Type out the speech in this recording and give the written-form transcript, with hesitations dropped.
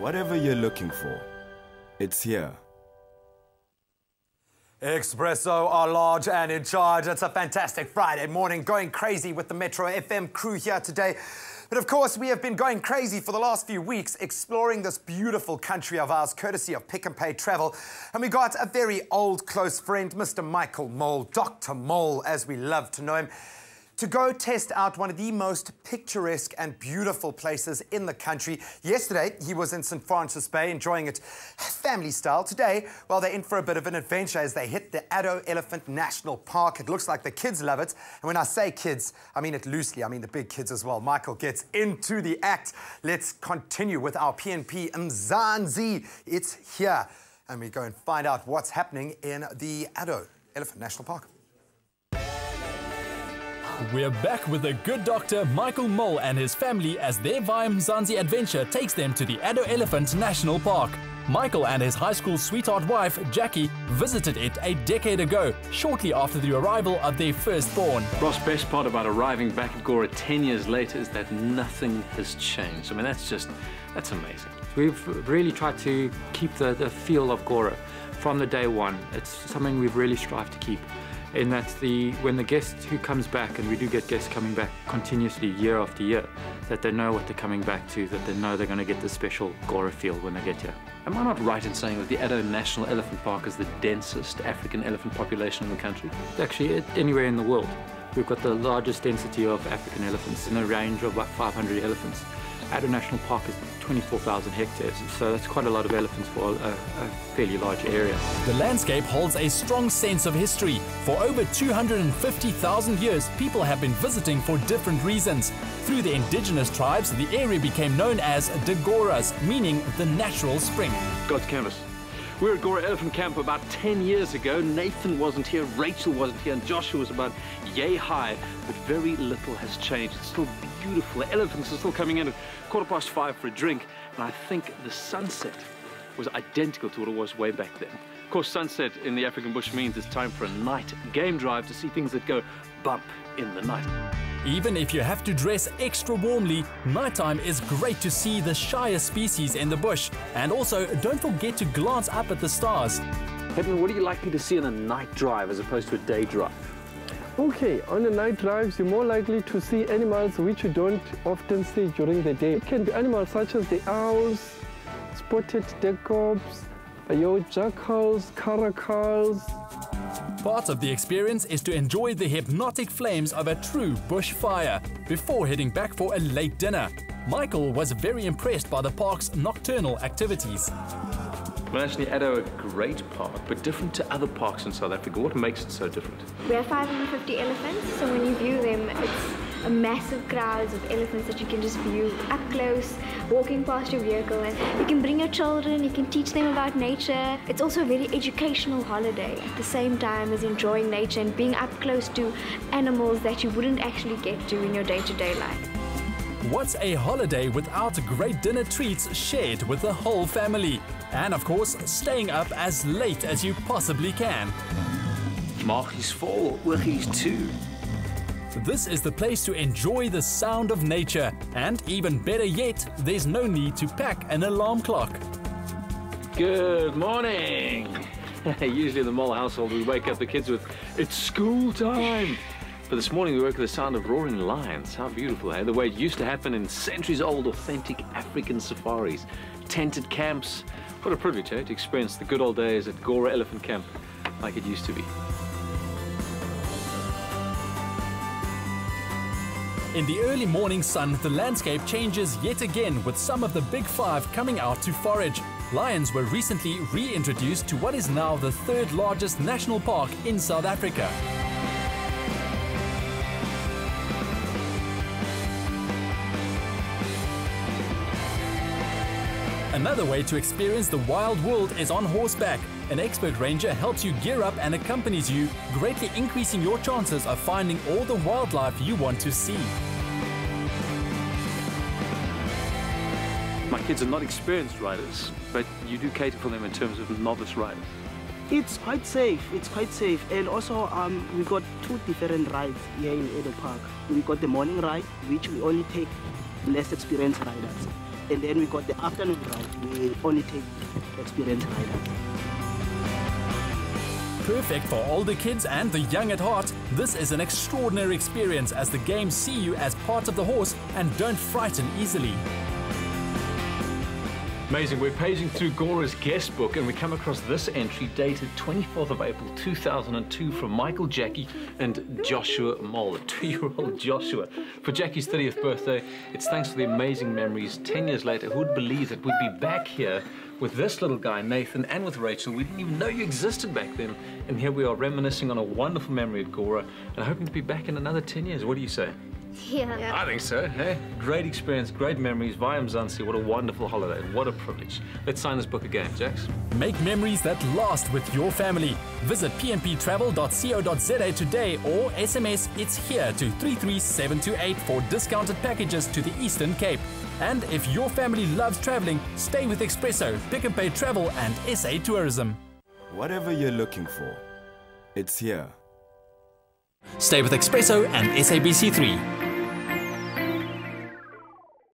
Whatever you're looking for, it's here. Expresso are large and in charge. It's a fantastic Friday morning, going crazy with the Metro FM crew here today. But of course, we have been going crazy for the last few weeks, exploring this beautiful country of ours, courtesy of Pick n Pay Travel. And we got a very old, close friend, Mr. Michael Mole, Dr. Mole, as we love to know him, to go test out one of the most picturesque and beautiful places in the country. Yesterday, he was in St. Francis Bay, enjoying it family style. Today, well, they're in for a bit of an adventure as they hit the Addo Elephant National Park. It looks like the kids love it. And when I say kids, I mean it loosely. I mean the big kids as well. Michael gets into the act. Let's continue with our PNP Mzansi. It's here. And we go and find out what's happening in the Addo Elephant National Park. We're back with the good doctor Michael Mole and his family as their Via Mzansi adventure takes them to the Addo Elephant National Park. Michael and his high school sweetheart wife, Jackie, visited it a decade ago, shortly after the arrival of their firstborn. Ross, best part about arriving back at Gora 10 years later is that nothing has changed. I mean, that's amazing. We've really tried to keep the feel of Gora from the day one. It's something we've really strived to keep. In that when the guest who comes back, and we do get guests coming back continuously year after year, that they know what they're coming back to, that they know they're going to get the special Gora feel when they get here. Am I not right in saying that the Addo National Elephant Park is the densest African elephant population in the country? Actually, anywhere in the world. We've got the largest density of African elephants in a range of about 500 elephants. Addo National Park is 24,000 hectares, so that's quite a lot of elephants for a fairly large area. The landscape holds a strong sense of history. For over 250,000 years, people have been visiting for different reasons. Through the indigenous tribes, the area became known as the Goras, meaning the natural spring. God's canvas. We were at Gora Elephant Camp about 10 years ago. Nathan wasn't here, Rachel wasn't here, and Joshua was about yay high, but very little has changed. It's still beautiful. The elephants are still coming in at 5:15 for a drink, and I think the sunset was identical to what it was way back then. Of course, sunset in the African bush means it's time for a night game drive to see things that go bump in the night. Even if you have to dress extra warmly, nighttime is great to see the shyer species in the bush. And also, don't forget to glance up at the stars. Edmund, what are you likely to see on a night drive as opposed to a day drive? Okay, on the night drives, you're more likely to see animals which you don't often see during the day. It can be animals such as the owls, spotted decorbs, jackals, caracals. Part of the experience is to enjoy the hypnotic flames of a true bush fire before heading back for a late dinner. Michael was very impressed by the park's nocturnal activities. Well, actually, Addo, a great park, but different to other parks in South Africa. What makes it so different? We have 550 elephants, so when you view them, it's a massive crowds of elephants that you can just view up close, walking past your vehicle. And you can bring your children, you can teach them about nature. It's also a very educational holiday at the same time as enjoying nature and being up close to animals that you wouldn't actually get to in your day-to-day life. What's a holiday without great dinner treats shared with the whole family? And of course, staying up as late as you possibly can. Magi's vol, oogies too. This is the place to enjoy the sound of nature. And even better yet, there's no need to pack an alarm clock. Good morning. Usually in the Mole household, we wake up the kids with, it's school time. But this morning we woke with the sound of roaring lions. How beautiful, eh? The way it used to happen in centuries-old authentic African safaris. Tented camps. What a privilege, eh? To experience the good old days at Gora Elephant Camp like it used to be. In the early morning sun, the landscape changes yet again with some of the big five coming out to forage. Lions were recently reintroduced to what is now the third largest national park in South Africa. Another way to experience the wild world is on horseback. An expert ranger helps you gear up and accompanies you, greatly increasing your chances of finding all the wildlife you want to see. My kids are not experienced riders, but you do cater for them in terms of novice riders. It's quite safe. It's quite safe. And also, we got two different rides here in Addo Park. We got the morning ride, which we only take less experienced riders. And then we got the afternoon drive. We only take experienced riders. Perfect for older kids and the young at heart, this is an extraordinary experience as the games see you as part of the horse and don't frighten easily. Amazing. We're paging through Gora's guest book and we come across this entry dated 24th of April 2002 from Michael, Jackie and Joshua Mole, a 2-year-old Joshua. For Jackie's 30th birthday, it's thanks for the amazing memories. 10 years later, who would believe that we'd be back here with this little guy, Nathan, and with Rachel. We didn't even know you existed back then. And here we are reminiscing on a wonderful memory at Gora and hoping to be back in another 10 years. What do you say? Yeah. I think so. Hey, great experience, great memories via Mzansi. What a wonderful holiday. What a privilege. Let's sign this book again, Jax. Make memories that last with your family. Visit pmptravel.co.za today or SMS It's Here to 33728 for discounted packages to the Eastern Cape. And if your family loves traveling, stay with Expresso, Pick n Pay Travel and SA Tourism. Whatever you're looking for, it's here. Stay with Expresso and SABC3.